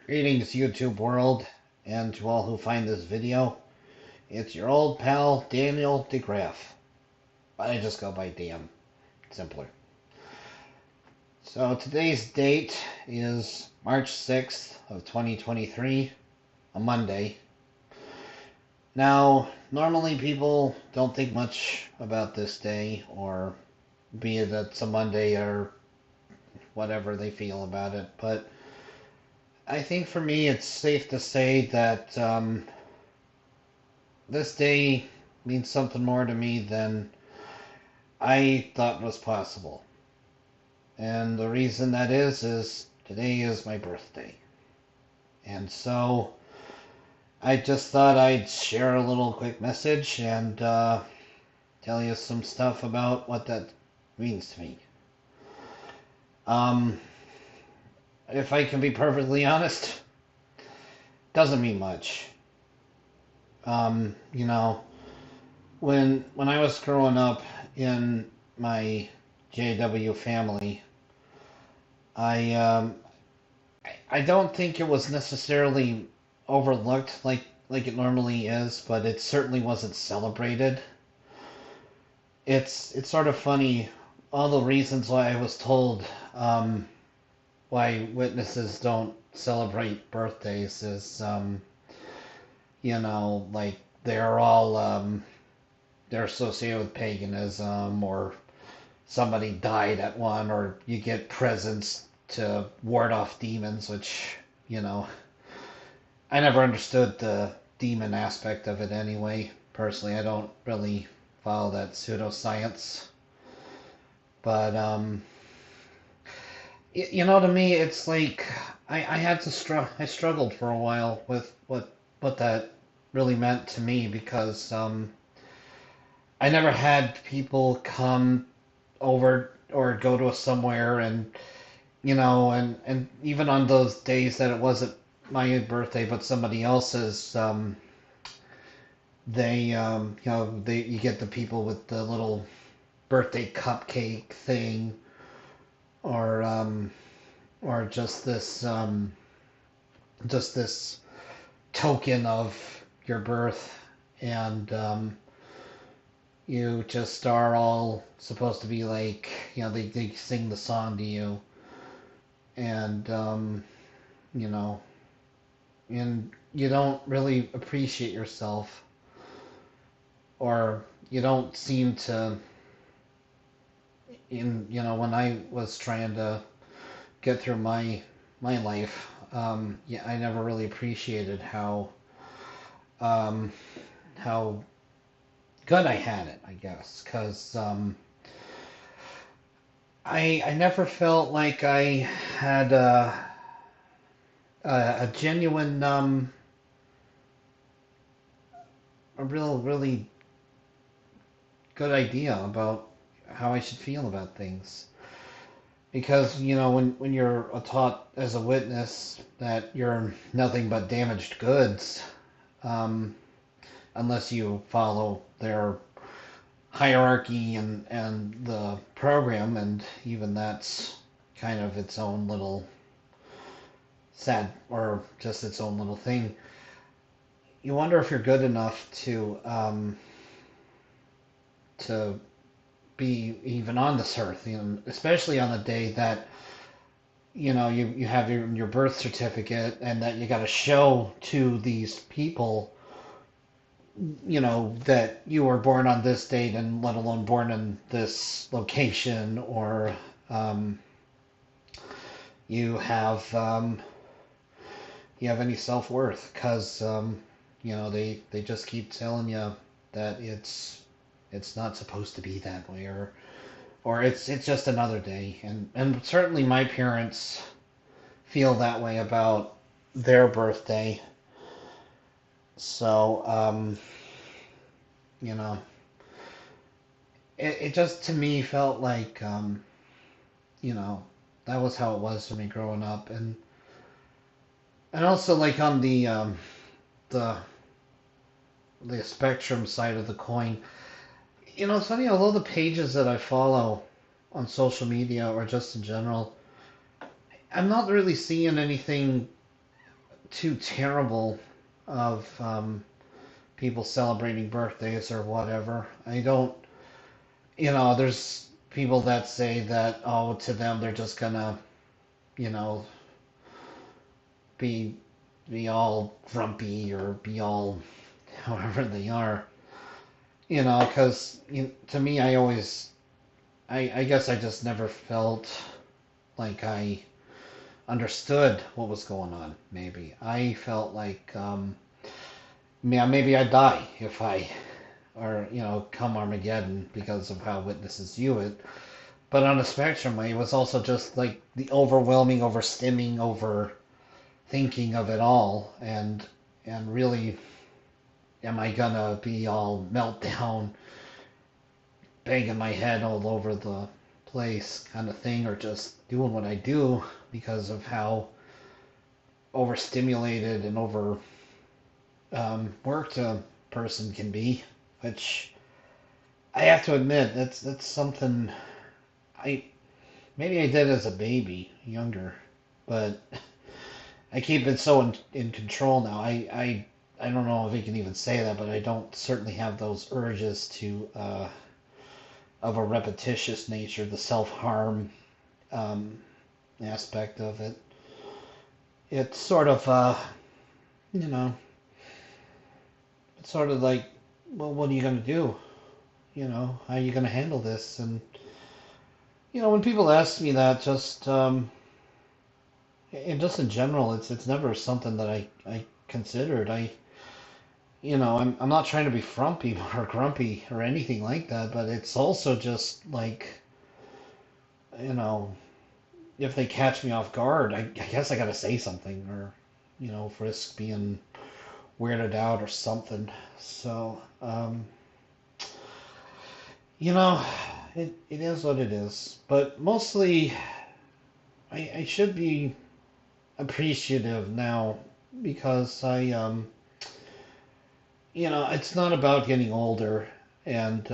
Greetings, YouTube world, and to all who find this video. It's your old pal, Daniel DeGraff. I just go by Dan. Simpler. So today's date is March 6th of 2023, a Monday. Now, normally people don't think much about this day, or be it it's a Monday or whatever they feel about it, but I think for me it's safe to say that this day means something more to me than I thought was possible. And the reason that is today is my birthday. And so I just thought I'd share a little quick message and tell you some stuff about what that means to me. Um, if I can be perfectly honest, doesn't mean much. You know, when I was growing up in my JW family, I I don't think it was necessarily overlooked like it normally is, but it certainly wasn't celebrated. It's sort of funny all the reasons why I was told why witnesses don't celebrate birthdays is like they're all they're associated with paganism, or somebody died at one, or you get presents to ward off demons, which, you know, I never understood the demon aspect of it anyway. Personally, I don't really follow that pseudoscience. But, to me, it's like I had to I struggled for a while with what that really meant to me because I never had people come over or go to us somewhere and and even on those days that it wasn't my birthday but somebody else's, they you get the people with the little birthday cupcake thing, or or just this token of your birth, and you just are all supposed to be like, they sing the song to you, and you know and you don't really appreciate yourself, or you don't seem to, when I was trying to get through my life, yeah, I never really appreciated um, how good I had it, I guess, because I never felt like I had a genuine, a really good idea about how I should feel about things. Because, when you're taught as a witness that you're nothing but damaged goods, um, unless you follow their hierarchy and the program, and even that's kind of its own little sad, or just its own little thing. You wonder if you're good enough to be even on this earth, especially on the day that you have your birth certificate, and that you got to show to these people, that you were born on this date, and let alone born in this location, or um, you have you have any self worth, because they just keep telling you that it's not supposed to be that way, or it's just another day, and certainly my parents feel that way about their birthday. So you know it just to me felt like, you know that was how it was for me growing up, and also, like, on the the spectrum side of the coin, it's funny, although the pages that I follow on social media or just in general, I'm not really seeing anything too terrible of people celebrating birthdays or whatever. I don't, there's people that say that, oh, to them they're just gonna, you know, be be all grumpy or be all however they are, because to me, I guess I just never felt like I understood what was going on. Maybe I felt like, yeah, maybe I'd die if I, or come Armageddon because of how witnesses view it. But on a spectrum, it was also just like the overwhelming, overstimming, over thinking of it all, and really, am I gonna be all meltdown, banging my head all over the place kind of thing, or just doing what I do because of how overstimulated and over worked a person can be, which I have to admit that's something I maybe I did as a baby, younger, but I keep it so in control now. I don't know if you can even say that, but I don't certainly have those urges to of a repetitious nature, the self harm um, aspect of it. It's sort of you know, it's sort of like, well, what are you gonna do? How are you gonna handle this? And when people ask me that, just and just in general, it's never something that I considered. I'm not trying to be frumpy or grumpy or anything like that, but it's also just like, you know, if they catch me off guard, I guess I gotta say something, or, risk being weirded out or something. So, you know, it is what it is. But mostly, I should be appreciative now because it's not about getting older, and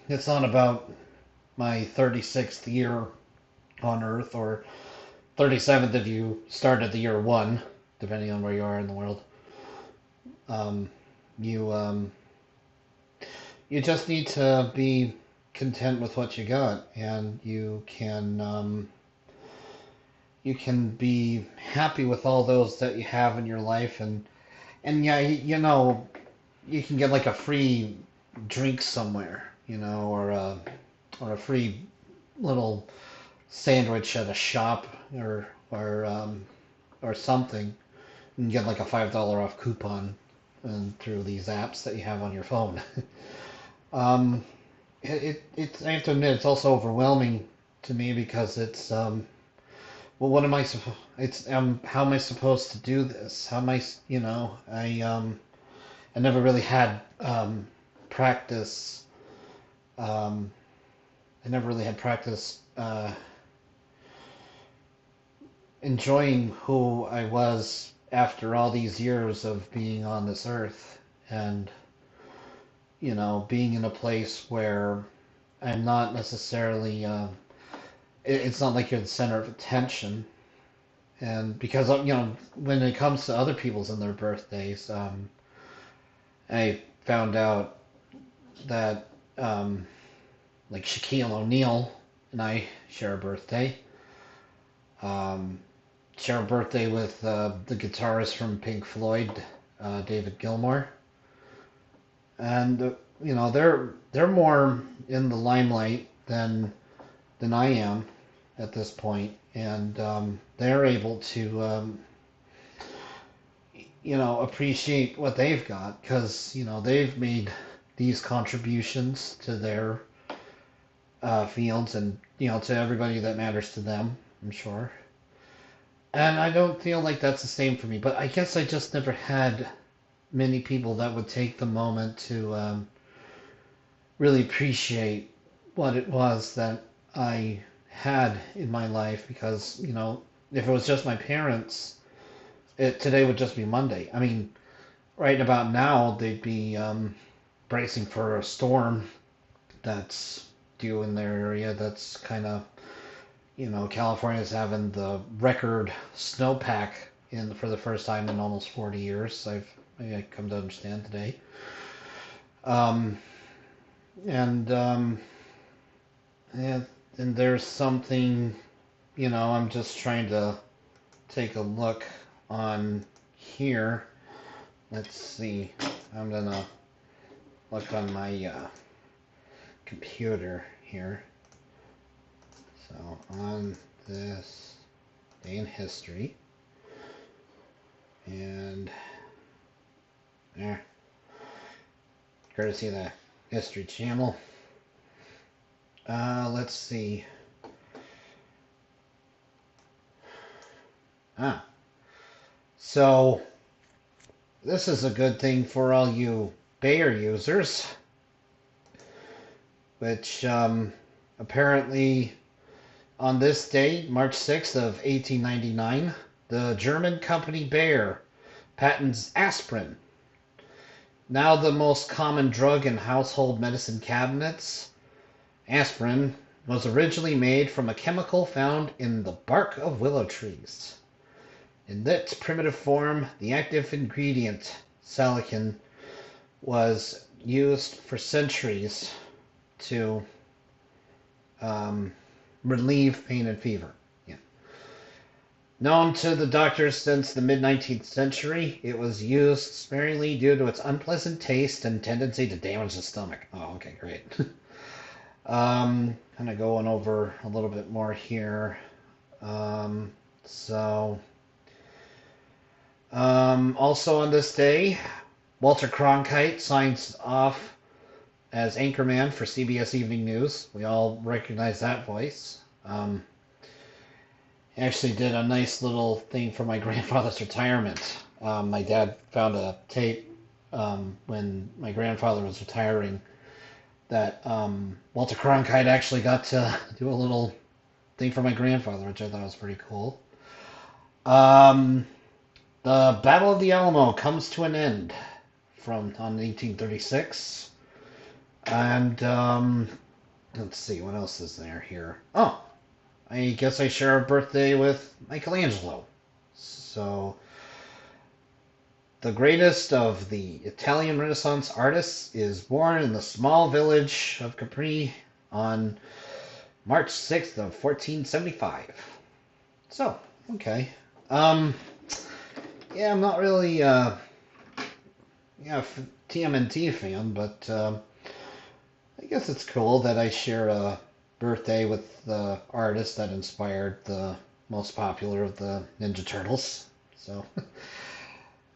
it's not about my 36th year on Earth, or 37th if you start at the year one, depending on where you are in the world. Um, you you just need to be content with what you got, and you can be happy with all those that you have in your life, and yeah, you can get like a free drink somewhere, or a free little sandwich at a shop, or something. You can get like a $5 off coupon, and through these apps that you have on your phone. um, it's I have to admit, it's also overwhelming to me because it's well, what am I supposed? It's how am I supposed to do this? How am I? I never really had practice. Um, I never really had practice enjoying who I was after all these years of being on this earth, and being in a place where I'm not necessarily. It's not like you're the center of attention, and because when it comes to other people's and their birthdays, I found out that like Shaquille O'Neal and I share a birthday. Um, Share a birthday with the guitarist from Pink Floyd, David Gilmour, and they're more in the limelight than I am at this point, and they're able to appreciate what they've got because they've made these contributions to their fields, and to everybody that matters to them, I'm sure. And I don't feel like that's the same for me, but I guess I just never had many people that would take the moment to really appreciate what it was that I had in my life, because if it was just my parents, today would just be Monday. I mean, right about now they'd be bracing for a storm that's due in their area. That's kind of California's having the record snowpack for the first time in almost 40 years. I come to understand today. Um, and and and there's something, I'm just trying to take a look on here. Let's see. I'm gonna look on my computer here. So on this day in history, and there, courtesy of the History Channel. Let's see. So this is a good thing for all you Bayer users, which apparently on this date, March 6th of 1899, the German company Bayer patents aspirin. Now the most common drug in household medicine cabinets, aspirin was originally made from a chemical found in the bark of willow trees. In its primitive form, the active ingredient, salicin, was used for centuries to relieve pain and fever. Yeah. Known to the doctors since the mid-19th century, it was used sparingly due to its unpleasant taste and tendency to damage the stomach. Oh, okay, great. Kind of going over a little bit more here. Also on this day, Walter Cronkite signs off as anchorman for CBS Evening News. We all recognize that voice. Actually did a nice little thing for my grandfather's retirement. My dad found a tape when my grandfather was retiring that Walter Cronkite actually got to do a little thing for my grandfather, which I thought was pretty cool. The Battle of the Alamo comes to an end on 1836. And let's see, what else is there here? Oh, I guess I share a birthday with Michelangelo. So, the greatest of the Italian Renaissance artists is born in the small village of Capri on March 6th of 1475. So, okay. Yeah, I'm not really TMNT fan, but I guess it's cool that I share a birthday with the artist that inspired the most popular of the Ninja Turtles. So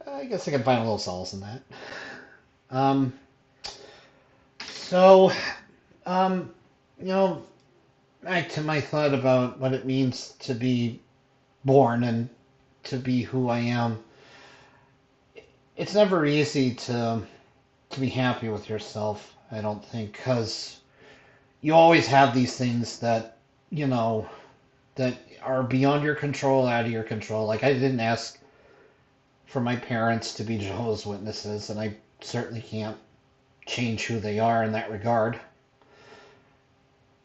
I guess I can find a little solace in that. So, back to my thought about what it means to be born and to be who I am. It's never easy to be happy with yourself, I don't think, because you always have these things that, that are beyond your control, out of your control. Like, I didn't ask for my parents to be Jehovah's Witnesses, and I certainly can't change who they are in that regard.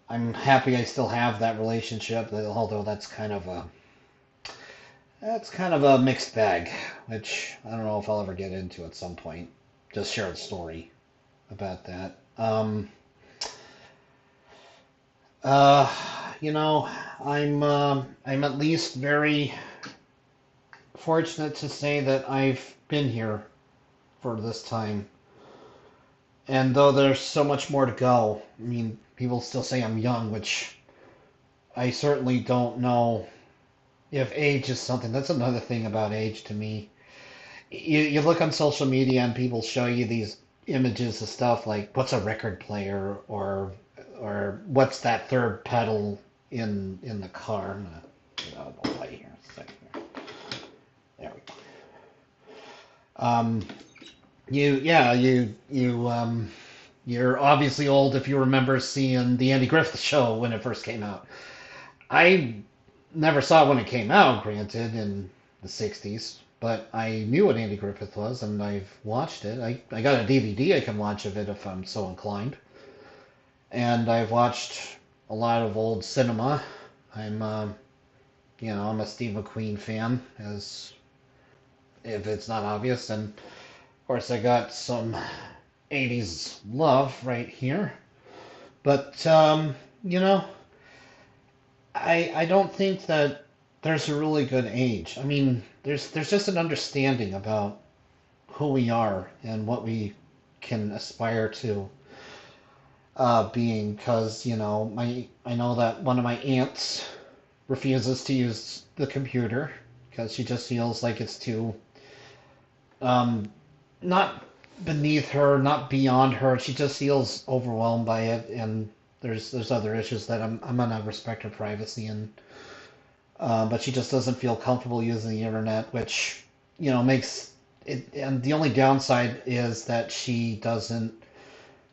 I'm happy I still have that relationship, although that's kind of a mixed bag, which I don't know if I'll ever get into at some point. Just share a story about that. I'm at least very fortunate to say that I've been here for this time. And though there's so much more to go, I mean, people still say I'm young, which I certainly don't know if age is something. That's another thing about age to me. You look on social media and people show you these images of stuff like what's a record player or what's that third pedal in the car. I'm gonna get out of the light here a second here. There we go. You're obviously old if you remember seeing the Andy Griffith Show when it first came out. I never saw it when it came out, granted, in the 60s, but I knew what Andy Griffith was, and I've watched it. I got a DVD I can watch of it if I'm so inclined. And I've watched a lot of old cinema. I'm a Steve McQueen fan, as if it's not obvious. And of course, I got some 80s love right here. But, you know, I don't think that there's a really good age. I mean, there's just an understanding about who we are and what we can aspire to being. Because I know that one of my aunts refuses to use the computer because she just feels like it's too um, not beneath her, not beyond her. She just feels overwhelmed by it, and there's other issues that I'm gonna respect her privacy, and but she just doesn't feel comfortable using the internet, which makes it. And the only downside is that she doesn't.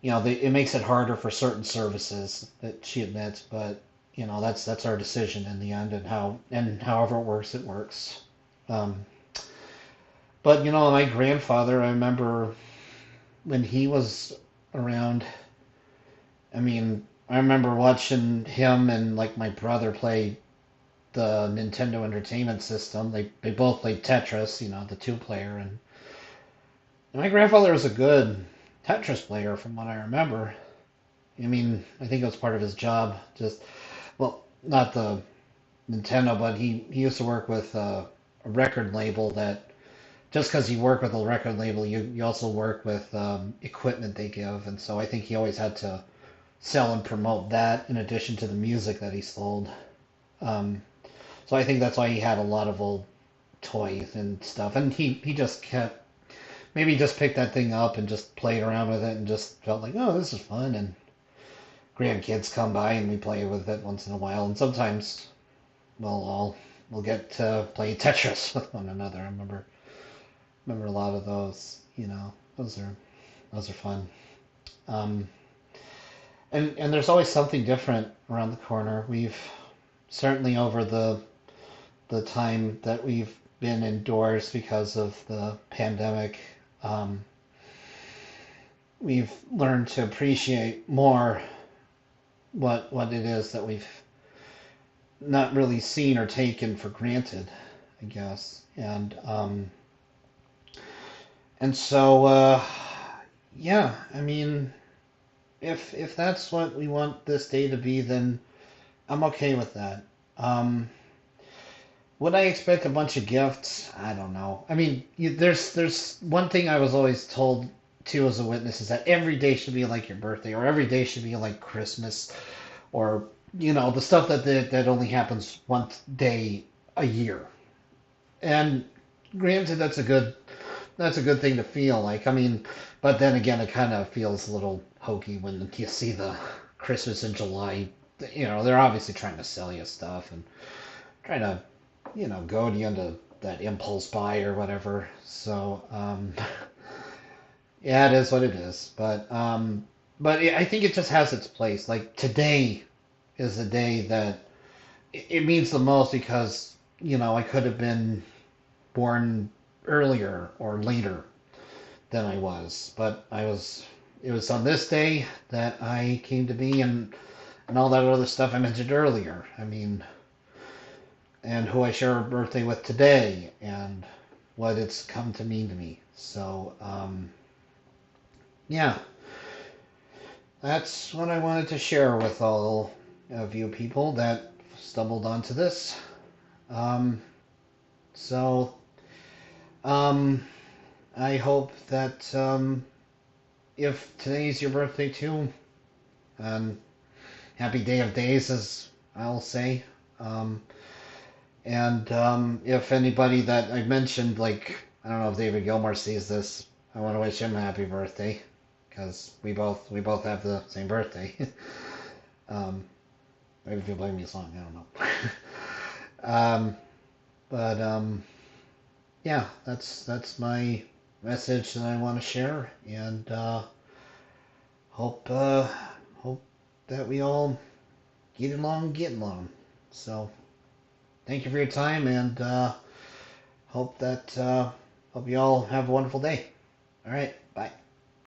It makes it harder for certain services that she admits, but that's our decision in the end, and however it works, it works. Um, but my grandfather, I remember when he was around. I mean, I remember watching him and like my brother play the Nintendo Entertainment System. They both played Tetris, the two-player, and my grandfather was a good Tetris player from what I remember. I mean, I think it was part of his job. Just well, not the Nintendo, but he used to work with a record label that just because you work with a record label, you also work with equipment they give, and so I think he always had to sell and promote that in addition to the music that he sold. Um, so I think that's why he had a lot of old toys and stuff, and he just kept maybe just picked that thing up and just played around with it and just felt like, oh, this is fun, and grandkids come by and we play with it once in a while, and sometimes we'll get to play Tetris with one another. I remember a lot of those. Those are fun. Um, and there's always something different around the corner. We've certainly over the time that we've been indoors because of the pandemic, um, we've learned to appreciate more what it is that we've not really seen or taken for granted, I guess. And so yeah, I mean, if that's what we want this day to be, then I'm okay with that. Um, would I expect a bunch of gifts? I don't know. I mean, there's one thing I was always told too as a witness is that every day should be like your birthday, or every day should be like Christmas, or the stuff that only happens one day a year. And granted, that's a good thing to feel like. I mean, but then again, it kind of feels a little hokey when you see the Christmas in July. They're obviously trying to sell you stuff and trying to, goad you into that impulse buy or whatever. So, yeah, it is what it is. But I think it just has its place. Like today is the day that it means the most because I could have been born earlier or later than I was, but I was. It was on this day that I came to be, and all that other stuff I mentioned earlier. I mean, and who I share a birthday with today, and what it's come to mean to me. So, yeah, that's what I wanted to share with all of you people that stumbled onto this. Um, so, um, I hope that if today's your birthday too, um, happy day of days, as I'll say. Um, and if anybody that I mentioned, like, I don't know if David Gilmour sees this, I want to wish him a happy birthday because we both have the same birthday. um, maybe if you play me a song, I don't know. But yeah, that's my message that I want to share, and hope that we all get along. So thank you for your time, and hope you all have a wonderful day. All right.